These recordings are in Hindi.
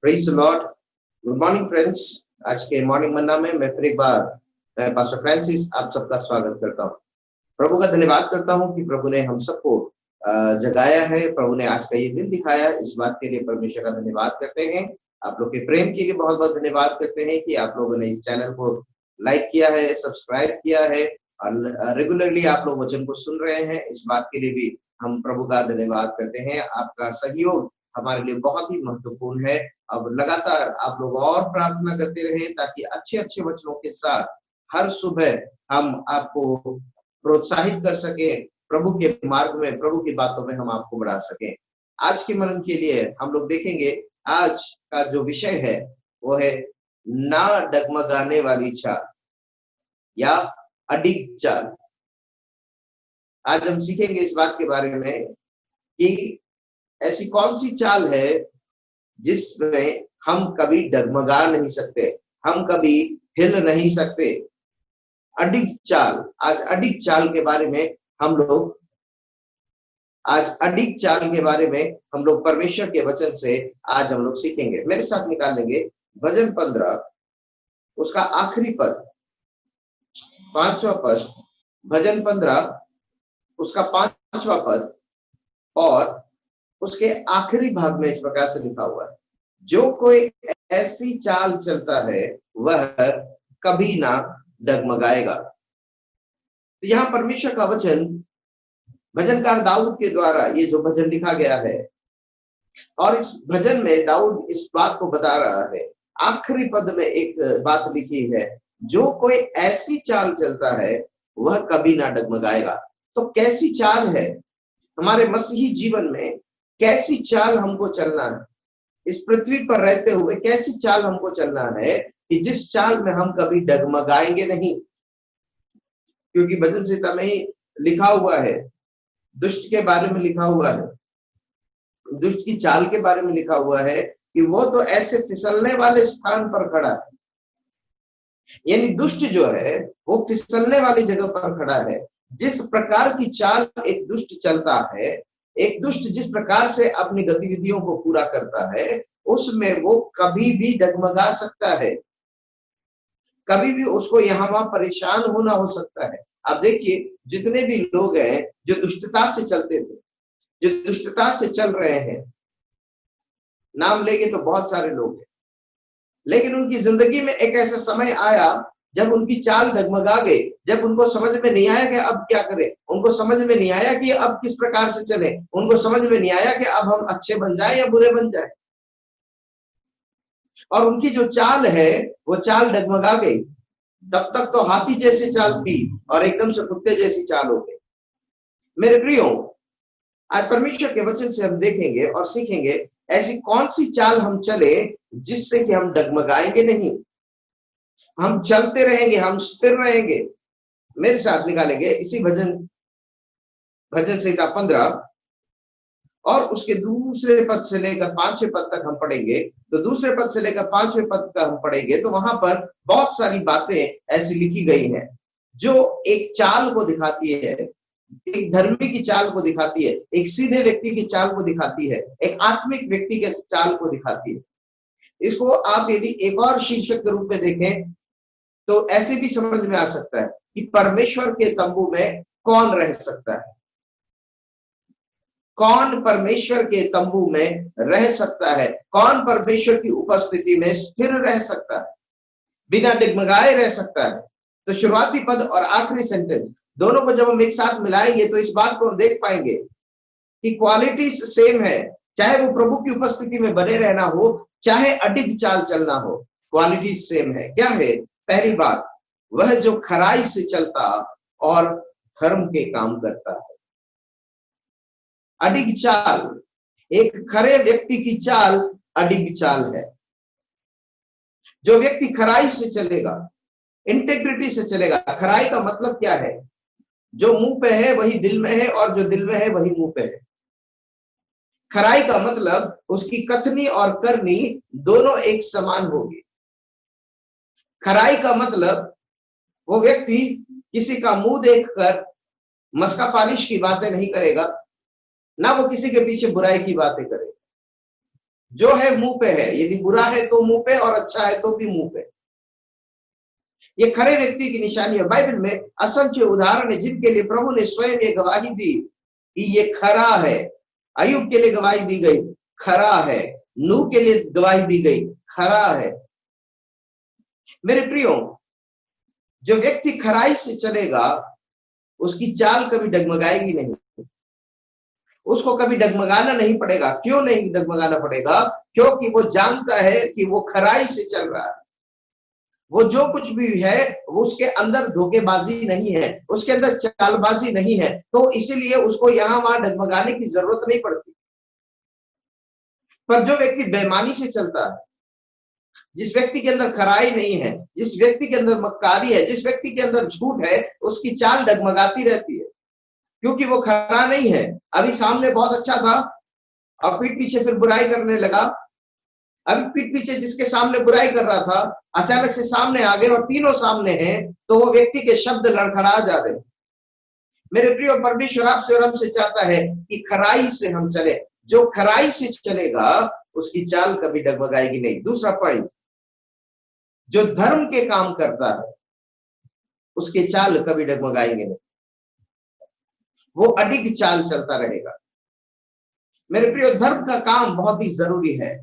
Praise the Lord. Good morning friends. आज के मॉर्निंग मन्ना में मैं फिर एक बार पास्टर फ्रांसिस आप सबका स्वागत करता हूँ। प्रभु का धन्यवाद करता हूँ कि प्रभु ने हम सबको जगाया है। प्रभु ने आज का ये दिन दिखाया, इस बात के लिए परमेश्वर का धन्यवाद करते हैं। आप लोग के प्रेम के लिए बहुत बहुत धन्यवाद करते हैं कि आप लोगों ने इस चैनल को लाइक किया है, सब्सक्राइब किया है और रेगुलरली आप लोग वचन को सुन रहे हैं। इस बात के लिए भी हम प्रभु का धन्यवाद करते हैं। आपका सहयोग हमारे लिए बहुत ही महत्वपूर्ण है। अब लगातार आप लोग और प्रार्थना करते रहे ताकि अच्छे अच्छे वचनों के साथ हर सुबह हम आपको प्रोत्साहित कर सके, प्रभु के मार्ग में, प्रभु की बातों में हम आपको बढ़ा सकें। आज के मनन के लिए हम लोग देखेंगे, आज का जो विषय है वो है ना डगमगाने वाली चाल या अडिग चाल। आज हम सीखेंगे इस बात के बारे में कि ऐसी कौन सी चाल है जिसमें हम कभी डगमगा नहीं सकते, हम कभी हिल नहीं सकते। अडिग चाल। आज अडिग चाल के बारे में हम लोग परमेश्वर के वचन से आज हम लोग सीखेंगे। मेरे साथ निकाल लेंगे भजन 15 उसका आखिरी पद, 5वां पद। भजन 15 उसका 5वां पद और उसके आखिरी भाग में इस प्रकार से लिखा हुआ है, जो कोई ऐसी चाल चलता है वह कभी ना डगमगाएगा। तो यहाँ परमेश्वर का वचन भजनकार दाऊद के द्वारा ये जो भजन लिखा गया है, और इस भजन में दाऊद इस बात को बता रहा है। आखिरी पद में एक बात लिखी है, जो कोई ऐसी चाल चलता है वह कभी ना डगमगाएगा। तो कैसी चाल है हमारे मसीही जीवन में? कैसी चाल हमको चलना है इस पृथ्वी पर रहते हुए? कैसी चाल हमको चलना है कि जिस चाल में हम कभी डगमगाएंगे नहीं? क्योंकि भजन संहिता में ही लिखा हुआ है, दुष्ट के बारे में लिखा हुआ है, दुष्ट की चाल के बारे में लिखा हुआ है कि वो तो ऐसे फिसलने वाले स्थान पर खड़ा है। यानी दुष्ट जो है वो फिसलने वाली जगह पर खड़ा है। जिस प्रकार की चाल एक दुष्ट चलता है, एक दुष्ट जिस प्रकार से अपनी गतिविधियों को पूरा करता है, उसमें वो कभी भी डगमगा सकता है, कभी भी उसको यहाँ वहां परेशान होना हो सकता है। आप देखिए, जितने भी लोग हैं जो दुष्टता से चलते थे, जो दुष्टता से चल रहे हैं, नाम लेंगे तो बहुत सारे लोग हैं, लेकिन उनकी जिंदगी में एक ऐसा समय आया जब उनकी चाल डगमगा गई, जब उनको समझ में नहीं आया कि अब क्या करें, उनको समझ में नहीं आया कि अब किस प्रकार से चले, उनको समझ में नहीं आया कि अब हम अच्छे बन जाए या बुरे बन जाए, और उनकी जो चाल है वो चाल डगमगा गई। तब तक तो हाथी जैसी चाल थी और एकदम से कुत्ते जैसी चाल हो गई। मेरे प्रियो, आज परमेश्वर के वचन से हम देखेंगे और सीखेंगे ऐसी कौन सी चाल हम चले जिससे कि हम डगमगाएंगे नहीं, हम चलते रहेंगे, हम स्थिर रहेंगे। मेरे साथ निकालेंगे इसी भजन संहिता 15 और उसके दूसरे पद से लेकर 5वें पद तक हम पढ़ेंगे। तो दूसरे पद से लेकर 5वें पद तक हम पढ़ेंगे तो वहां पर बहुत सारी बातें ऐसी लिखी गई हैं जो एक चाल को दिखाती है, एक धर्मी की चाल को दिखाती है, एक सीधे व्यक्ति की चाल को दिखाती है, एक आत्मिक व्यक्ति के चाल को दिखाती है। इसको आप यदि एक और शीर्षक के रूप में देखें तो ऐसे भी समझ में आ सकता है कि परमेश्वर के तंबू में कौन रह सकता है, कौन परमेश्वर के तंबू में रह सकता है, कौन परमेश्वर की उपस्थिति में स्थिर रह सकता है, बिना डगमगाए रह सकता है। तो शुरुआती पद और आखिरी सेंटेंस दोनों को जब हम एक साथ मिलाएंगे तो इस बात को हम देख पाएंगे कि क्वालिटीज सेम है। चाहे वो प्रभु की उपस्थिति में बने रहना हो, चाहे अडिग चाल चलना हो, क्वालिटीज सेम है। क्या है? पहली बात, वह जो खराई से चलता और धर्म के काम करता है। अडिग चाल, एक खरे व्यक्ति की चाल अडिग चाल है। जो व्यक्ति खराई से चलेगा, इंटेग्रिटी से चलेगा। खराई का मतलब क्या है? जो मुंह पे है वही दिल में है और जो दिल में है वही मुंह पे है। खराई का मतलब उसकी कथनी और करनी दोनों एक समान होगी। खराई का मतलब वो व्यक्ति किसी का मुंह देखकर मस्का पालिश की बातें नहीं करेगा, ना वो किसी के पीछे बुराई की बातें करेगा। जो है मुंह पे है, यदि बुरा है तो मुंह पे और अच्छा है तो भी मुंह पे। ये खरे व्यक्ति की निशानी है। बाइबल में असंख्य उदाहरण है जिनके लिए प्रभु ने स्वयं ये गवाही दी कि ये खरा है। अय्यूब के लिए गवाही दी गई, खरा है। नूह के लिए गवाही दी गई, खरा है। मेरे प्रियो, जो व्यक्ति खराई से चलेगा उसकी चाल कभी डगमगाएगी नहीं, उसको कभी डगमगाना नहीं पड़ेगा। क्यों नहीं डगमगाना पड़ेगा? क्योंकि वो जानता है कि वो खराई से चल रहा है। वो जो कुछ भी है वो उसके अंदर धोखेबाजी नहीं है, उसके अंदर चालबाजी नहीं है, तो इसीलिए उसको यहां वहां डगमगाने की जरूरत नहीं पड़ती। पर जो व्यक्ति बेईमानी से चलता है, जिस व्यक्ति के अंदर खराई नहीं है, जिस व्यक्ति के अंदर मक्कारी है, जिस व्यक्ति के अंदर झूठ है, उसकी चाल डगमगाती रहती है, क्योंकि वो खरा नहीं है। अभी सामने बहुत अच्छा था और पीठ पीछे फिर बुराई करने लगा। अभी पीठ पीछे जिसके सामने बुराई कर रहा था अचानक से सामने आ गए और तीनों सामने हैं, तो वो व्यक्ति के शब्द लड़खड़ा जा रहे। मेरे प्रिय, परमेश्वर आपसे और हमसे चाहता है कि खराई से हम चले। जो खराई से चलेगा उसकी चाल कभी डगमगाएगी नहीं। दूसरा पॉइंट, जो धर्म के काम करता है उसके चाल कभी डगमगाएंगे नहीं, वो अडिग चाल चलता रहेगा। मेरे प्रिय, धर्म का काम बहुत ही जरूरी है।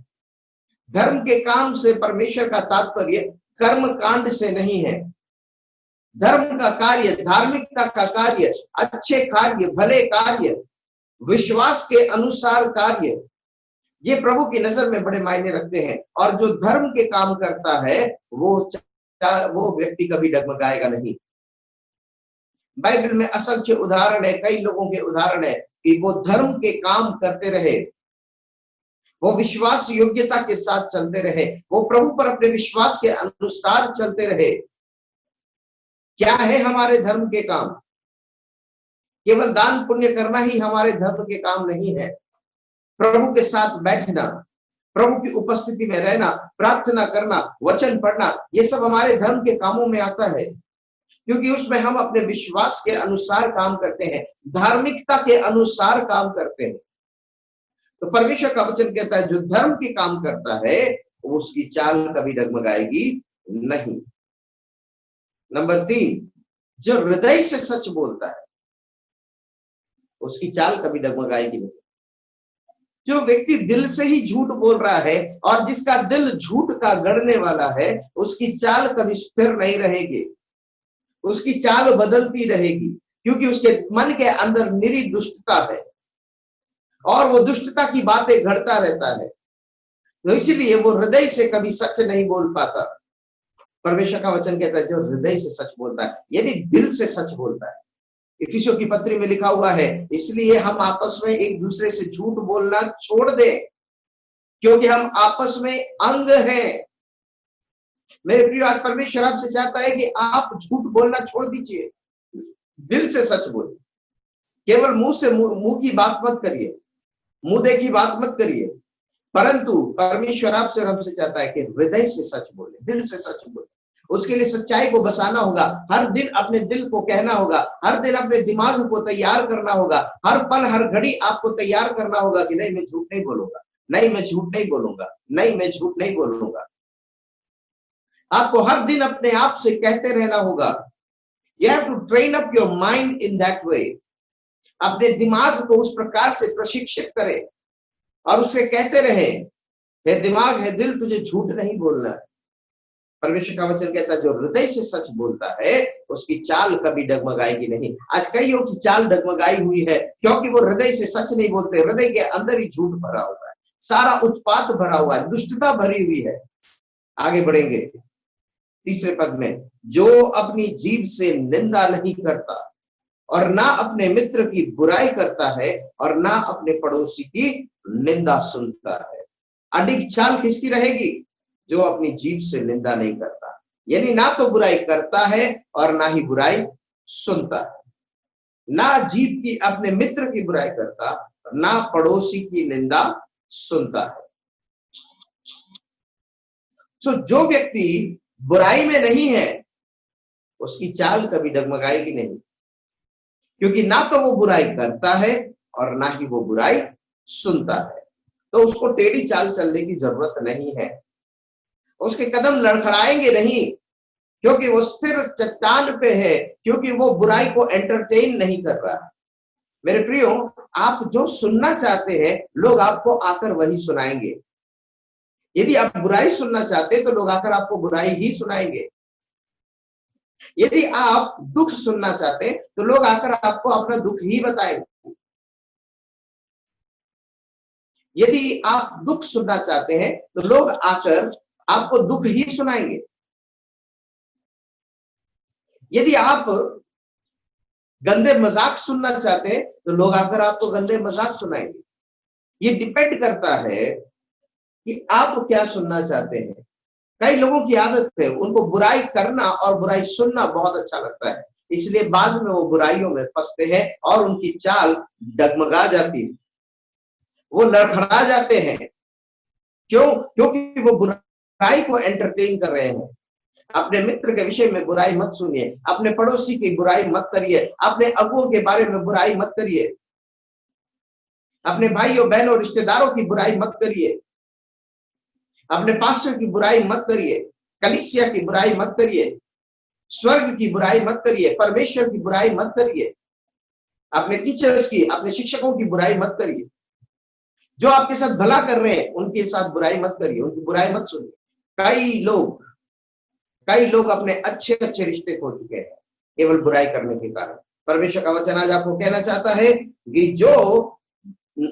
धर्म के काम से परमेश्वर का तात्पर्य कर्म कांड से नहीं है। धर्म का कार्य, धार्मिकता का कार्य, अच्छे कार्य, भले कार्य, विश्वास के अनुसार कार्य, ये प्रभु की नजर में बड़े मायने रखते हैं। और जो धर्म के काम करता है वो व्यक्ति कभी डगमगाएगा नहीं। बाइबल में असंख्य उदाहरण है, कई लोगों के उदाहरण है कि वो धर्म के काम करते रहे, वो विश्वास योग्यता के साथ चलते रहे, वो प्रभु पर अपने विश्वास के अनुसार चलते रहे। क्या है हमारे धर्म के काम? केवल दान पुण्य करना ही हमारे धर्म के काम नहीं है। प्रभु के साथ बैठना, प्रभु की उपस्थिति में रहना, प्रार्थना करना, वचन पढ़ना, ये सब हमारे धर्म के कामों में आता है, क्योंकि उसमें हम अपने विश्वास के अनुसार काम करते हैं, धार्मिकता के अनुसार काम करते हैं। तो परमेश्वर का वचन कहता है जो धर्म के काम करता है उसकी चाल कभी डगमगाएगी नहीं। नंबर 3, जो हृदय से सच बोलता है उसकी चाल कभी डगमगाएगी नहीं। जो व्यक्ति दिल से ही झूठ बोल रहा है और जिसका दिल झूठ का गढ़ने वाला है उसकी चाल कभी स्थिर नहीं रहेगी, उसकी चाल बदलती रहेगी, क्योंकि उसके मन के अंदर निरी दुष्टता है और वो दुष्टता की बातें घड़ता रहता है। तो इसीलिए वो हृदय से कभी सच नहीं बोल पाता। परमेश्वर का वचन कहता है जो हृदय से सच बोलता है, यानी दिल से सच बोलता है। इफिसियों की पत्री में लिखा हुआ है, इसलिए हम आपस में एक दूसरे से झूठ बोलना छोड़ दें, क्योंकि हम आपस में अंग हैं। मेरे प्रिय, आज परमेश्वर आपसे चाहता है कि आप झूठ बोलना छोड़ दीजिए, दिल से सच बोलिए। केवल मुंह से मुंह की बात मत करिए, मुंह देखी बात मत करिए, परंतु परमेश्वर आपसे और हमसे चाहता है कि हृदय से सच बोले, दिल से सच बोले। उसके लिए सच्चाई को बसाना होगा, हर दिन अपने दिल को कहना होगा, हर दिन अपने दिमाग को तैयार करना होगा, हर पल हर घड़ी आपको तैयार करना होगा कि नहीं मैं झूठ नहीं बोलूंगा, नहीं मैं झूठ नहीं बोलूंगा, नहीं मैं झूठ नहीं बोलूंगा। आपको हर दिन अपने आप से कहते रहना होगा। You have to train up your mind in that way. अपने दिमाग को उस प्रकार से प्रशिक्षित करें और उसे कहते रहे, हे दिमाग, हे दिल, तुझे झूठ नहीं बोलना है। परमेश्वर का वचन कहता है जो हृदय से सच बोलता है उसकी चाल कभी डगमगाएगी नहीं। आज कईयों की चाल डगमगाई हुई है क्योंकि वो हृदय से सच नहीं बोलते। हृदय के अंदर ही झूठ भरा हुआ है, सारा उत्पात भरा हुआ है, दुष्टता भरी हुई है। आगे बढ़ेंगे तीसरे पद में, जो अपनी जीभ से निंदा नहीं करता और ना अपने मित्र की बुराई करता है और ना अपने पड़ोसी की निंदा सुनता है। अडिग चाल किसकी रहेगी? जो अपनी जीभ से निंदा नहीं करता, यानी ना तो बुराई करता है और ना ही बुराई सुनता है। ना जीभ की अपने मित्र की बुराई करता, ना पड़ोसी की निंदा सुनता है। सो जो व्यक्ति बुराई में नहीं है उसकी चाल कभी डगमगाएगी नहीं, क्योंकि ना तो वो बुराई करता है और ना ही वो बुराई सुनता है। तो उसको टेढ़ी चाल चलने की जरूरत नहीं है। उसके कदम लड़खड़ाएंगे नहीं, क्योंकि वो स्थिर चट्टान पे है, क्योंकि वो बुराई को एंटरटेन नहीं कर रहा। मेरे प्रियो, आप जो सुनना चाहते हैं लोग आपको आकर वही सुनाएंगे। यदि आप बुराई सुनना चाहते हैं तो लोग आकर आपको बुराई ही सुनाएंगे। यदि आप दुख सुनना चाहते हैं तो लोग आकर आपको अपना दुख ही बताएंगे। यदि आप दुख सुनना चाहते हैं तो लोग आकर आपको दुख ही सुनाएंगे। यदि आप गंदे मजाक सुनना चाहते हैं तो लोग आकर आपको गंदे मजाक सुनाएंगे। ये डिपेंड करता है कि आप क्या सुनना चाहते हैं। कई लोगों की आदत है, उनको बुराई करना और बुराई सुनना बहुत अच्छा लगता है, इसलिए बाद में वो बुराइयों में फंसते हैं और उनकी चाल डगमगा जाती है, वो लड़खड़ा जाते हैं। क्यों? क्योंकि वो बुराई को एंटरटेन कर रहे हैं। अपने मित्र के विषय में बुराई मत सुनिए, अपने पड़ोसी की बुराई मत करिए, अपने अगुओं के बारे में बुराई मत करिए, अपने भाइयों बहनों रिश्तेदारों की बुराई मत करिए, अपने पास्टर की बुराई मत करिए, कलीसिया की बुराई मत करिए, स्वर्ग की बुराई मत करिए, परमेश्वर की बुराई मत करिए, अपने टीचर्स की, अपने शिक्षकों की बुराई मत करिए। जो आपके साथ भला कर रहे हैं उनके साथ बुराई मत करिए, उनकी बुराई मत सुनिए। कई लोग अपने अच्छे अच्छे रिश्ते खो चुके हैं केवल बुराई करने के कारण। परमेश्वर का वचन आज आपको कहना चाहता है कि जो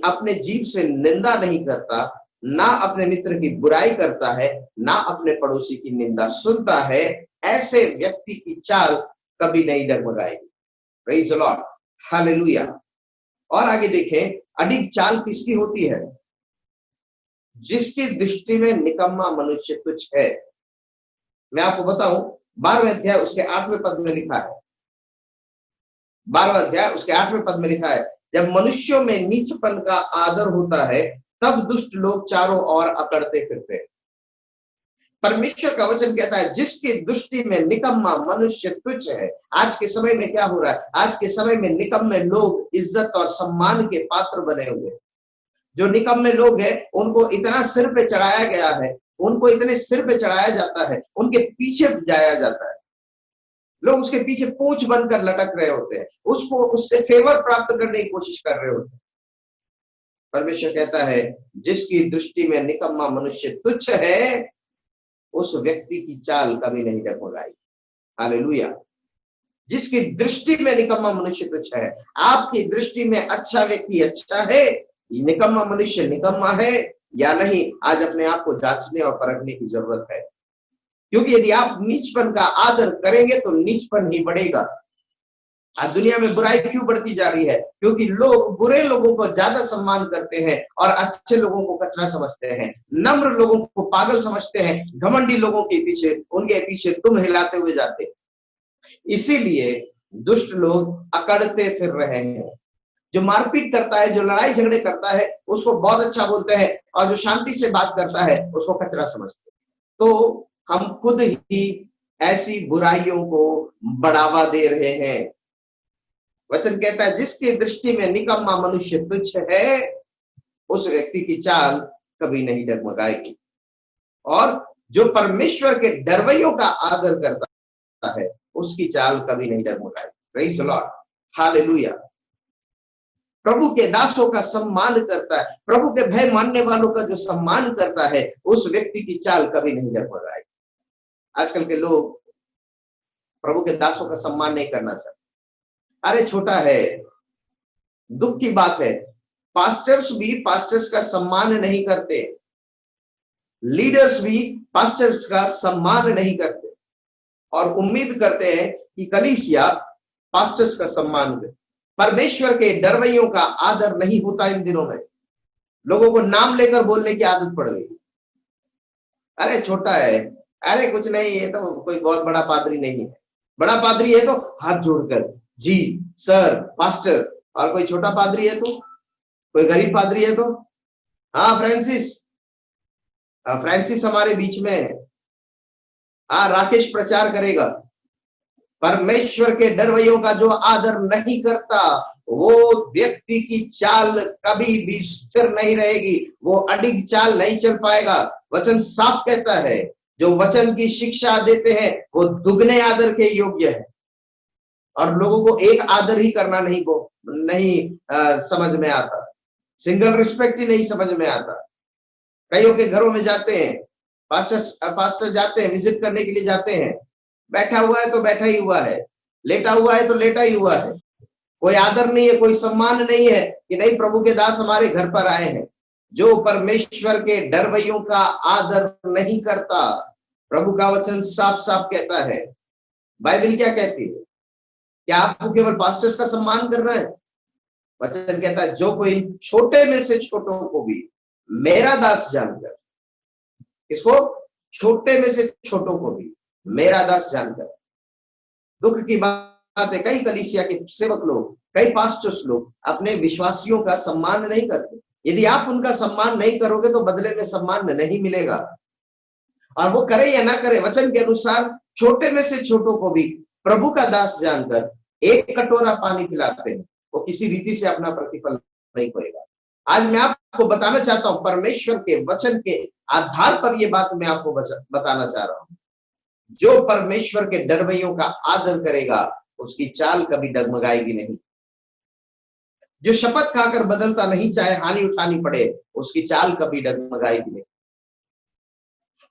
अपने जीव से निंदा नहीं करता, ना अपने मित्र की बुराई करता है, ना अपने पड़ोसी की निंदा सुनता है, ऐसे व्यक्ति की चाल कभी नहीं डगमगाएगी। Praise the lord, hallelujah. और आगे देखें, अडिग चाल किसकी होती है? जिसकी दृष्टि में निकम्मा मनुष्य तुच्छ है। मैं आपको बताऊं, 12वें अध्याय उसके 8वें पद में लिखा है, 12वां अध्याय उसके 8वें पद में लिखा है, जब मनुष्यों में नीचपन का आदर होता है तब दुष्ट लोग चारों ओर अकड़ते फिरते हैं। परमेश्वर का वचन कहता है जिसकी दृष्टि में निकम्मा मनुष्य तुच्छ है। आज के समय में क्या हो रहा है? आज के समय में निकम्मे लोग इज्जत और सम्मान के पात्र बने हुए। जो निकम्मे लोग हैं उनको इतना सिर पे चढ़ाया गया है, उनको इतने सिर पे चढ़ाया जाता है, उनके पीछे जाया जाता है, लोग उसके पीछे पूंछ बनकर लटक रहे होते हैं, उसको उससे फेवर प्राप्त करने की कोशिश कर रहे होते हैं। परमेश्वर कहता है जिसकी दृष्टि में निकम्मा मनुष्य तुच्छ है उस व्यक्ति की चाल कभी नहीं डगमगाएगी। हालेलुया। जिसकी दृष्टि में निकम्मा मनुष्य तुच्छ है, आपकी दृष्टि में अच्छा व्यक्ति अच्छा है, निकम्मा मनुष्य निकम्मा है या नहीं, आज अपने आप को जांचने और परखने की जरूरत है। क्योंकि यदि आप नीचपन का आदर करेंगे तो नीचपन ही बढ़ेगा। आज दुनिया में बुराई क्यों बढ़ती जा रही है? क्योंकि लोग बुरे लोगों को ज्यादा सम्मान करते हैं और अच्छे लोगों को कचरा समझते हैं, नम्र लोगों को पागल समझते हैं, घमंडी लोगों के पीछे, उनके पीछे तुम हिलाते हुए जाते हैं। इसीलिए दुष्ट लोग अकड़ते फिर रहे हैं। जो मारपीट करता है, जो लड़ाई झगड़े करता है, उसको बहुत अच्छा बोलते हैं, और जो शांति से बात करता है उसको कचरा समझते हैं। तो हम खुद ही ऐसी बुराइयों को बढ़ावा दे रहे हैं। वचन कहता है जिसकी दृष्टि में निकम्मा मनुष्य तुच्छ है उस व्यक्ति की चाल कभी नहीं डगमगाएगी, और जो परमेश्वर के डरवैयों का आदर करता है उसकी चाल कभी नहीं डगमगाएगी। Praise the lord, hallelujah. प्रभु के दासों का सम्मान करता है, प्रभु के भय मानने वालों का जो सम्मान करता है उस व्यक्ति की चाल कभी नहीं डगमगाएगी। आजकल के लोग प्रभु के दासों का सम्मान नहीं करना चाहते। अरे छोटा है, दुख की बात है, पास्टर्स भी पास्टर्स का सम्मान नहीं करते, लीडर्स भी पास्टर्स का सम्मान नहीं करते और उम्मीद करते हैं कि कलीसिया पास्टर्स का सम्मान करे। परमेश्वर के डरवैयों का आदर नहीं होता। इन दिनों में लोगों को नाम लेकर बोलने की आदत पड़ गई। अरे छोटा है, अरे कुछ नहीं, ये तो कोई बहुत बड़ा पादरी नहीं है, बड़ा पादरी है तो हाथ जोड़कर जी सर पास्टर, और कोई छोटा पादरी है तो, कोई गरीब पादरी है तो, हाँ फ्रांसिस हमारे बीच में है, हाँ राकेश प्रचार करेगा, परमेश्वर के डरवैयों का जो आदर नहीं करता, वो व्यक्ति की चाल कभी भी स्थिर नहीं रहेगी, वो अडिग चाल नहीं चल पाएगा। वचन साफ कहता है, जो वचन की शिक्षा देते हैं वो दुगने आदर के योग्य है। और लोगों को एक आदर ही करना नहीं समझ में आता, सिंगल रिस्पेक्ट ही नहीं समझ में आता। कईयों के घरों में जाते हैं, पास्टर जाते हैं, विजिट करने के लिए जाते हैं, बैठा हुआ है तो बैठा ही हुआ है, लेटा हुआ है तो लेटा ही हुआ है, कोई आदर नहीं है, कोई सम्मान नहीं है कि नहीं प्रभु के दास हमारे घर पर आए हैं। जो परमेश्वर के डरवैयों का आदर नहीं करता, प्रभु का वचन साफ साफ कहता है, बाइबल क्या कहती है, क्या आपको केवल पास्टर्स का सम्मान करना है? वचन कहता है, जो कोई छोटे में से छोटों को भी मेरा दास जानकर, इसको छोटे में से छोटों को भी मेरा दास जानकर। दुख की बात है, कई कलीसिया के सेवक लोग, कई पास्टर्स लोग अपने विश्वासियों का सम्मान नहीं करते। यदि आप उनका सम्मान नहीं करोगे तो बदले में सम्मान नहीं मिलेगा। और वो करे या ना करे, वचन के अनुसार छोटे में से छोटों को भी प्रभु का दास जानकर एक कटोरा पानी पिलाते हैं, वो किसी रीति से अपना प्रतिफल नहीं पाएगा। आज मैं आपको बताना चाहता हूं, परमेश्वर के वचन के आधार पर ये बात मैं आपको बताना चाह रहा हूं, जो परमेश्वर के डरवैयों का आदर करेगा उसकी चाल कभी डगमगाएगी नहीं। जो शपथ खाकर बदलता नहीं, चाहे हानि उठानी पड़े, उसकी चाल कभी डगमगाएगी नहीं।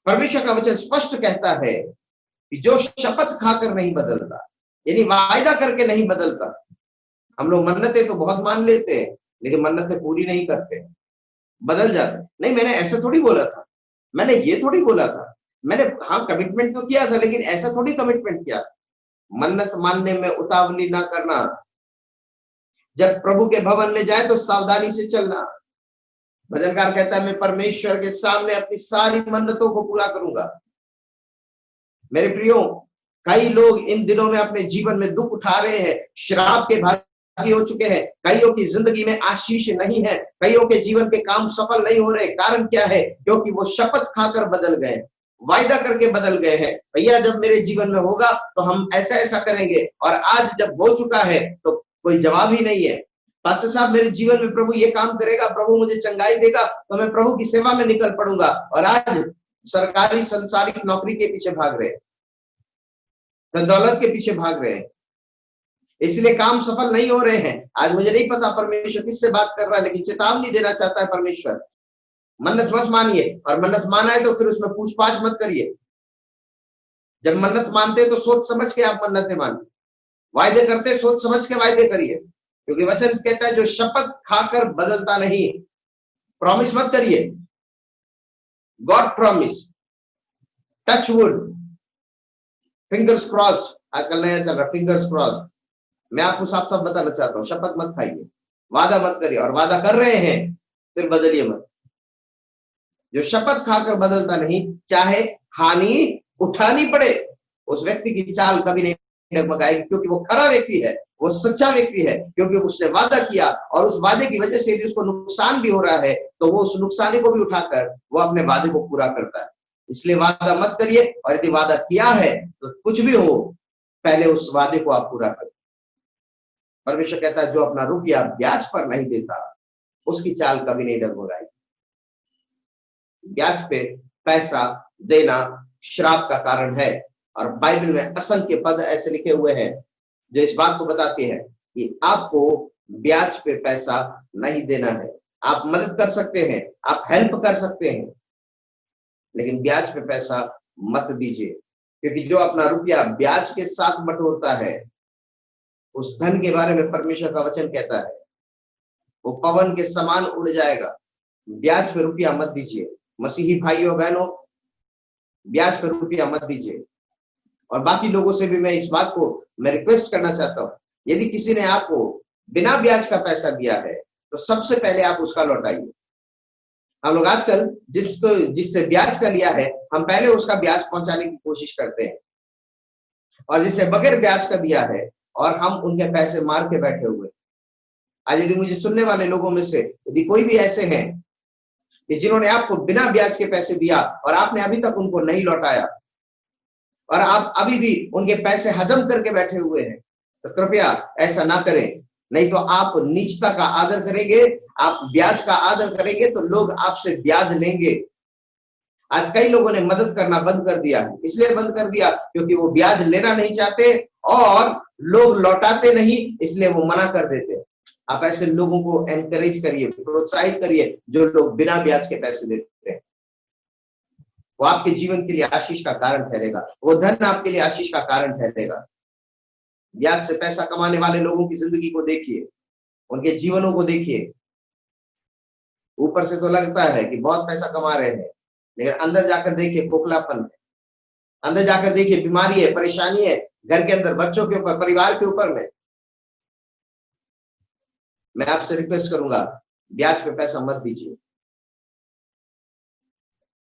परमेश्वर का वचन स्पष्ट कहता है कि जो शपथ खाकर नहीं बदलता, यानी वायदा करके नहीं बदलता। हम लोग मन्नतें तो बहुत मान लेते हैं, लेकिन मन्नतें पूरी नहीं करते, बदल जाते। नहीं, मैंने ऐसा थोड़ी बोला था, मैंने ये थोड़ी बोला था, मैंने हाँ कमिटमेंट तो किया था, लेकिन ऐसा थोड़ी कमिटमेंट किया। मन्नत मानने में उतावली ना करना। जब प्रभु के भवन में जाए तो सावधानी से चलना। भजनकार कहता है, मैं परमेश्वर के सामने अपनी सारी मन्नतों को पूरा करूंगा। मेरे प्रियो, कई लोग इन दिनों में अपने जीवन में दुख उठा रहे हैं, श्राप के भागी हो चुके हैं। कईयों की जिंदगी में आशीष नहीं है, कईयों के जीवन के काम सफल नहीं हो रहे। कारण क्या है? क्योंकि वो शपथ खाकर बदल गए, वायदा करके बदल गए हैं। भैया जब मेरे जीवन में होगा तो हम ऐसा ऐसा करेंगे, और आज जब हो चुका है तो कोई जवाब ही नहीं है। पास्टर साहब मेरे जीवन में प्रभु ये काम करेगा, प्रभु मुझे चंगाई देगा तो मैं प्रभु की सेवा में निकल पड़ूंगा, और आज सरकारी संसारिक नौकरी के पीछे भाग रहे, धन दौलत के पीछे भाग रहे हैं, इसलिए काम सफल नहीं हो रहे हैं। आज मुझे नहीं पता परमेश्वर किससे बात कर रहा है, लेकिन चेतावनी देना चाहता है परमेश्वर, मन्नत मत मानिए, और मन्नत माना है तो फिर उसमें पूछपाछ मत करिए। जब मन्नत मानते तो सोच समझ के आप मन्नतें मानिए, वायदे करते सोच समझ के वायदे करिए, क्योंकि वचन कहता है जो शपथ खाकर बदलता नहीं। प्रॉमिस मत करिए, God promise, touch wood, fingers crossed, आजकल नया चल रहा फिंगर्स क्रॉस्ड। मैं आपको साफ साफ बताना चाहता हूं, शपथ मत खाइए, वादा मत करिए, और वादा कर रहे हैं फिर बदलिए मत। जो शपथ खाकर बदलता नहीं, चाहे हानि उठानी पड़े, उस व्यक्ति की चाल कभी नहीं डगमगाएगी, क्योंकि वो खरा व्यक्ति है, वो सच्चा व्यक्ति है, क्योंकि उसने वादा किया, और उस वादे की वजह से यदि उसको नुकसान भी हो रहा है तो वो उस नुकसानी को भी उठाकर वो अपने वादे को पूरा करता है। इसलिए वादा मत करिए, और यदि वादा किया है तो कुछ भी हो, पहले उस वादे को आप पूरा करें। परमेश्वर कहता है, जो अपना रुपया ब्याज पर नहीं देता उसकी चाल कभी नहीं डगमगाएगी। ब्याज पे पैसा देना श्राप का कारण है, और बाइबल में असंख्य पद ऐसे लिखे हुए हैं जो इस बात को बताते हैं कि आपको ब्याज पे पैसा नहीं देना है। आप मदद कर सकते हैं, आप हेल्प कर सकते हैं, लेकिन ब्याज पे पैसा मत दीजिए, क्योंकि जो अपना रुपया ब्याज के साथ बटोरता है, उस धन के बारे में परमेश्वर का वचन कहता है वो पवन के समान उड़ जाएगा। ब्याज पे रुपया मत दीजिए। मसीही भाइयों बहनों, ब्याज पे रुपया मत दीजिए। और बाकी लोगों से भी मैं इस बात को मैं रिक्वेस्ट करना चाहता हूं, यदि किसी ने आपको बिना ब्याज का पैसा दिया है तो सबसे पहले आप उसका लौटाइए। हम लोग आजकल जिससे ब्याज का लिया है, हम पहले उसका ब्याज पहुंचाने की कोशिश करते हैं, और जिसने बगैर ब्याज का दिया है और हम उनके पैसे मार के बैठे हुए। आज यदि मुझे सुनने वाले लोगों में से यदि कोई भी ऐसे हैं कि जिन्होंने आपको बिना ब्याज के पैसे दिया और आपने अभी तक उनको नहीं लौटाया, और आप अभी भी उनके पैसे हजम करके बैठे हुए हैं, तो कृपया ऐसा ना करें। नहीं तो आप नीचता का आदर करेंगे, आप ब्याज का आदर करेंगे तो लोग आपसे ब्याज लेंगे। आज कई लोगों ने मदद करना बंद कर दिया, इसलिए बंद कर दिया क्योंकि वो ब्याज लेना नहीं चाहते और लोग लौटाते नहीं, इसलिए वो मना कर देते। आप ऐसे लोगों को एनकरेज करिए, प्रोत्साहित करिए जो लोग बिना ब्याज के पैसे देते हैं। वो आपके जीवन के लिए आशीष का कारण ठहरेगा, वो धन आपके लिए आशीष का कारण ठहरेगा। ब्याज से पैसा कमाने वाले लोगों की जिंदगी को देखिए, उनके जीवनों को देखिए। ऊपर से तो लगता है कि बहुत पैसा कमा रहे हैं, लेकिन अंदर जाकर देखिए खोखलापन है, अंदर जाकर देखिए बीमारी है, परेशानी है, घर के अंदर, बच्चों के ऊपर, परिवार के ऊपर में। मैं आपसे रिक्वेस्ट करूंगा, ब्याज पे पैसा मत दीजिए।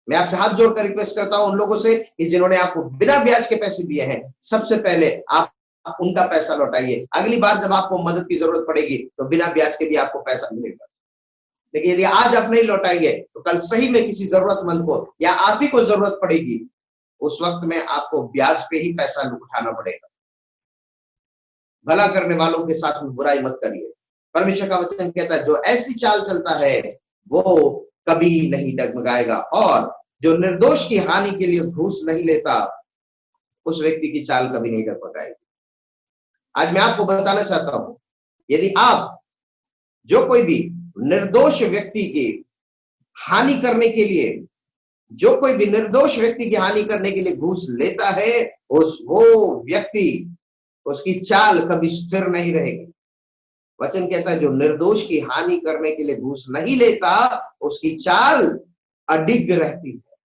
मैं आपसे हाथ जोड़कर रिक्वेस्ट करता हूं उन लोगों से कि जिन्होंने आपको बिना ब्याज के पैसे दिए हैं, सबसे पहले आप उनका पैसा लौटाइए। अगली बार जब आपको मदद की जरूरत पड़ेगी तो बिना ब्याज के भी आपको पैसा मिलेगा। लेकिन यदि आज आप नहीं लौटाएंगे तो कल सही में किसी जरूरतमंद को या आप ही को जरूरत पड़ेगी, उस वक्त में आपको ब्याज पे ही पैसा उठाना पड़ेगा। भला करने वालों के साथ में बुराई मत करिए। परमेश्वर का वचन कहता है जो ऐसी चाल चलता है वो कभी नहीं डगमगाएगा, और जो निर्दोष की हानि के लिए घूस नहीं लेता उस व्यक्ति की चाल कभी नहीं डगमगाएगी। आज मैं आपको बताना चाहता हूं, यदि आप जो कोई भी निर्दोष व्यक्ति की हानि करने के लिए, जो कोई भी निर्दोष व्यक्ति की हानि करने के लिए घूस लेता है, वो व्यक्ति, उसकी चाल कभी स्थिर नहीं रहेगी। वचन कहता है जो निर्दोष की हानि करने के लिए घूस नहीं लेता उसकी चाल अडिग रहती है।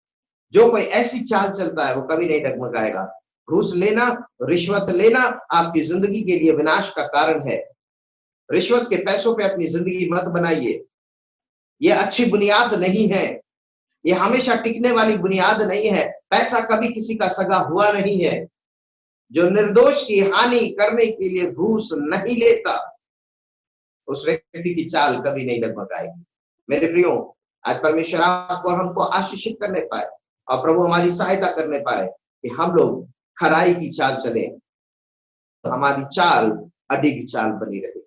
जो कोई ऐसी चाल चलता है वो कभी नहीं डगमगाएगा। घूस लेना, रिश्वत लेना आपकी जिंदगी के लिए विनाश का कारण है। रिश्वत के पैसों पे अपनी जिंदगी मत बनाइए, ये अच्छी बुनियाद नहीं है, ये हमेशा टिकने वाली बुनियाद नहीं है। पैसा कभी किसी का सगा हुआ नहीं है। जो निर्दोष की हानि करने के लिए घूस नहीं लेता उस व्यक्ति की चाल कभी नहीं डगमगाएगी। मेरे प्रियो, आज परमेश्वर आपको और हमको आशीषित करने पाए और प्रभु हमारी सहायता करने पाए कि हम लोग खराई की चाल चले, तो हमारी चाल अडिग चाल बनी रहे।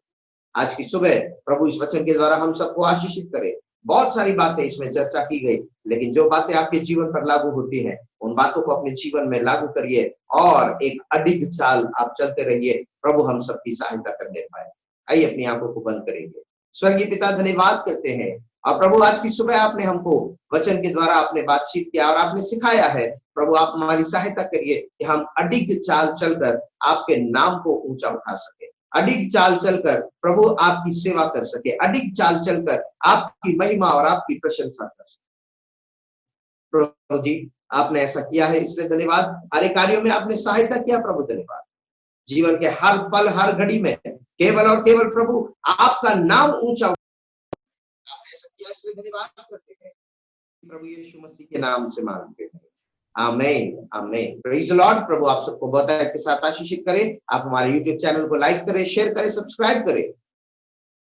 आज की सुबह प्रभु इस वचन के द्वारा हम सबको आशीषित करे। बहुत सारी बातें इसमें चर्चा की गई, लेकिन जो बातें आपके जीवन पर लागू होती हैं उन बातों को अपने जीवन में लागू करिए और एक अडिग चाल आप चलते रहिए। प्रभु हम सबकी सहायता करने पाए। आइए अपनी आंखों को बंद करेंगे। स्वर्गीय पिता, धन्यवाद करते हैं और प्रभु आज की सुबह आपने हमको वचन के द्वारा आपने बातचीत किया और आपने सिखाया है। प्रभु आप हमारी सहायता करिए कि हम अडिग चाल चलकर आपके नाम को ऊंचा उठा सके, अडिग चाल चलकर प्रभु आपकी सेवा कर सके, अडिग चाल चलकर आपकी महिमा और आपकी प्रशंसा कर सके। प्रभु जी आपने ऐसा किया है, इसलिए धन्यवाद। हर एक कार्यों में आपने सहायता किया प्रभु, धन्यवाद। जीवन के हर पल हर घड़ी में केवल और केवल प्रभु आपका नाम ऊंचा, आपने ऐसा किया इसलिए धन्यवाद करते हैं। प्रभु यीशु मसीह के नाम से मांगते हैं, आमीन आमीन। Praise the Lord. प्रभु आप सबको बहुत के साथ आशीषित करे। आप हमारे यूट्यूब चैनल को लाइक करें, शेयर करें, सब्सक्राइब करें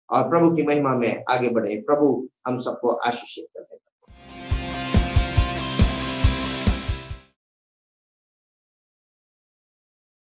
और प्रभु की महिमा में आगे बढ़े। प्रभु हम सबको आशीषित करें।